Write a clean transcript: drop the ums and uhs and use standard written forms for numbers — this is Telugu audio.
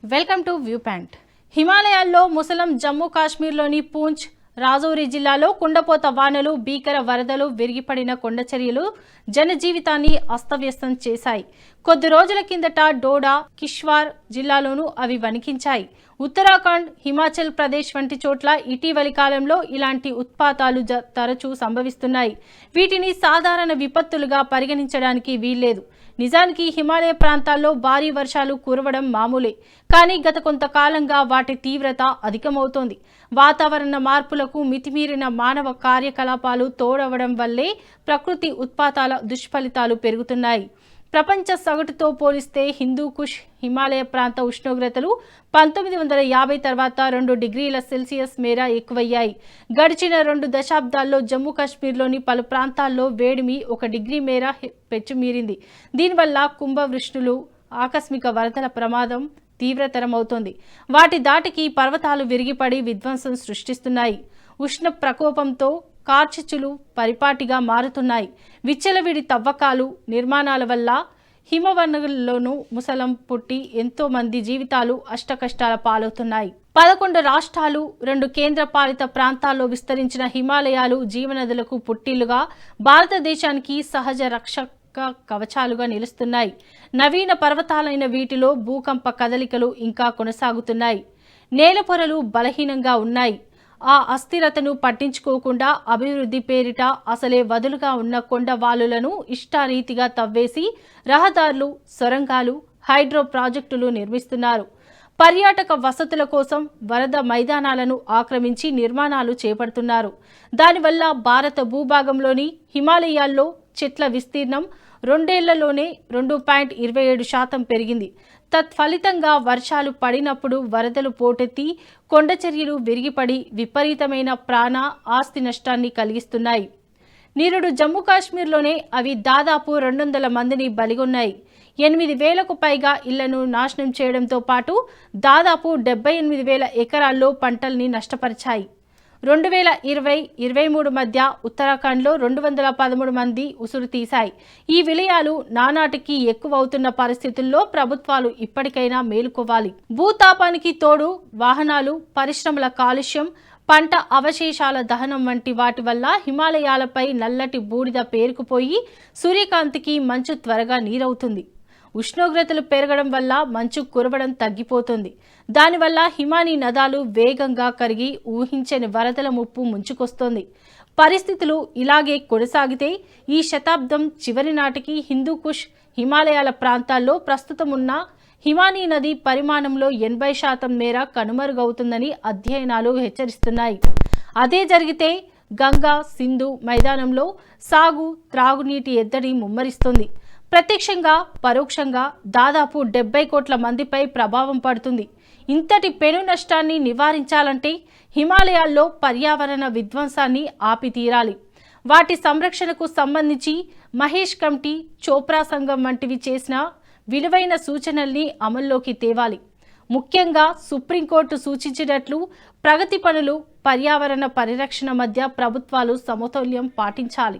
Welcome to view point. హిమాలయాల్లో ముసలం జమ్మూ కాశ్మీర్లోని పూంచ్, రాజౌరి జిల్లాలో కుండపోత వానలు, భీకర వరదలు, విరిగిపడిన కొండచర్యలు జనజీవితాన్ని అస్తవ్యస్తం చేశాయి. కొద్ది రోజుల కిందట డోడా, కిష్వార్ జిల్లాలోనూ అవి వణికించాయి. ఉత్తరాఖండ్, హిమాచల్ ప్రదేశ్ వంటి చోట్ల ఇటీవలి కాలంలో ఇలాంటి ఉత్పాతాలు తరచూ సంభవిస్తున్నాయి. వీటిని సాధారణ విపత్తులుగా పరిగణించడానికి వీల్లేదు. నిజానికి హిమాలయ ప్రాంతాల్లో భారీ వర్షాలు కురవడం మామూలే. కానీ గత కొంతకాలంగా వాటి తీవ్రత అధికమవుతోంది. వాతావరణ మార్పులకు మితిమీరిన మానవ కార్యకలాపాలు తోడవడం వల్లే ప్రకృతి ఉత్పాతాల దుష్ఫలితాలు పెరుగుతున్నాయి. ప్రపంచ సగటుతో పోలిస్తే హిందూ కుష్ హిమాలయ ప్రాంత ఉష్ణోగ్రతలు 1950 తర్వాత 2 డిగ్రీల సెల్సియస్ మేర ఎక్కువయ్యాయి. గడిచిన 2 దశాబ్దాల్లో జమ్మూ కాశ్మీర్లోని పలు ప్రాంతాల్లో వేడిమి 1 డిగ్రీ మేర పెచ్చుమీరింది. దీనివల్ల కుంభవృష్ణులు, ఆకస్మిక వరదల ప్రమాదం తీవ్రతరమవుతోంది. వాటి దాటికి పర్వతాలు విరిగిపడి విధ్వంసం సృష్టిస్తున్నాయి. ఉష్ణ ప్రకోపంతో కార్చిచ్చులు పరిపాటిగా మారుతున్నాయి. విచ్చలవిడి తవ్వకాలు, నిర్మాణాల వల్ల హిమవనరుల్లోనూ ముసలం పుట్టి ఎంతో మంది జీవితాలు అష్టకష్టాల పాలవుతున్నాయి. 11 రాష్ట్రాలు, 2 కేంద్రపాలిత ప్రాంతాల్లో విస్తరించిన హిమాలయాలు జీవనదులకు పుట్టిల్లుగా, భారతదేశానికి సహజ రక్షక కవచాలుగా నిలుస్తున్నాయి. నవీన పర్వతాలైన వీటిలో భూకంప కదలికలు ఇంకా కొనసాగుతున్నాయి. నేల పొరలు బలహీనంగా ఉన్నాయి. ఆ అస్థిరతను పట్టించుకోకుండా అభివృద్ధి పేరిట అసలే వదులుగా ఉన్న కొండ వాలులను ఇష్టారీతిగా తవ్వేసి రహదారులు, సొరంగాలు, హైడ్రో ప్రాజెక్టులు నిర్మిస్తున్నారు. పర్యాటక వసతుల కోసం వరద మైదానాలను ఆక్రమించి నిర్మాణాలు చేపడుతున్నారు. దానివల్ల భారత భూభాగంలోని హిమాలయాల్లో చెట్ల విస్తీర్ణం 2 ఏళ్లలోనే 2.27% పెరిగింది. తత్ఫలితంగా వర్షాలు పడినప్పుడు వరదలు పోటెత్తి కొండచర్యలు విరిగిపడి విపరీతమైన ప్రాణ, ఆస్తి నష్టాన్ని కలిగిస్తున్నాయి. నిరుడు జమ్మూ కాశ్మీర్లోనే అవి దాదాపు 200 మందిని బలిగొన్నాయి. 8,000కు పైగా ఇళ్లను నాశనం చేయడంతో పాటు దాదాపు 78,000 ఎకరాల్లో పంటల్ని నష్టపరిచాయి. 2020-23 మధ్య ఉత్తరాఖండ్లో 213 మంది ఉసురు తీశాయి. ఈ విలయాలు నానాటికి ఎక్కువవుతున్న పరిస్థితుల్లో ప్రభుత్వాలు ఇప్పటికైనా మేలుకోవాలి. భూతాపానికి తోడు వాహనాలు, పరిశ్రమల కాలుష్యం, పంట అవశేషాల దహనం వంటి వాటి వల్ల హిమాలయాలపై నల్లటి బూడిద పేరుకుపోయి సూర్యకాంతికి మంచు త్వరగా నీరవుతుంది. ఉష్ణోగ్రతలు పెరగడం వల్ల మంచు కురవడం తగ్గిపోతుంది. దానివల్ల హిమానీ నదాలు వేగంగా కరిగి ఊహించని వరదల ముప్పు ముంచుకొస్తోంది. పరిస్థితులు ఇలాగే కొనసాగితే ఈ శతాబ్దం చివరి నాటికి హిందూకుష్ హిమాలయాల ప్రాంతాల్లో ప్రస్తుతం ఉన్న హిమానీ నది పరిమాణంలో 80% మేర కనుమరుగవుతుందని అధ్యయనాలు హెచ్చరిస్తున్నాయి. అదే జరిగితే గంగా, సింధు మైదానంలో సాగు, త్రాగునీటి ఎద్దడి ముమ్మరిస్తుంది. ప్రత్యక్షంగా, పరోక్షంగా దాదాపు 70 కోట్ల మందిపై ప్రభావం పడుతుంది. ఇంతటి పెను నష్టాన్ని నివారించాలంటే హిమాలయాల్లో పర్యావరణ విధ్వంసాన్ని ఆపి తీరాలి. వాటి సంరక్షణకు సంబంధించి మహేష్ కమిటీ, చోప్రా సంఘం వంటివి చేసిన విలువైన సూచనల్ని అమల్లోకి తేవాలి. ముఖ్యంగా సుప్రీంకోర్టు సూచించినట్లు ప్రగతి పనులు, పర్యావరణ పరిరక్షణ మధ్య ప్రభుత్వాలు సమతౌల్యం పాటించాలి.